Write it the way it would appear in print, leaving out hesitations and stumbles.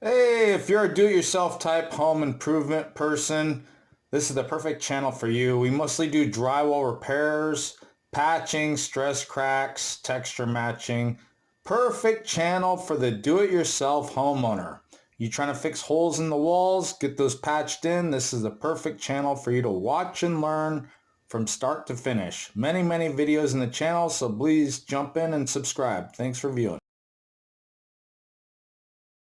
Hey, if you're a do-it-yourself type home improvement person, this is the perfect channel for you. We mostly do drywall repairs, patching, stress cracks, texture matching. Perfect channel for the do-it-yourself homeowner. You trying to fix holes in the walls, get those patched in? This is the perfect channel for you to watch and learn from start to finish. Many videos in the channel, so please jump in and subscribe. Thanks for viewing.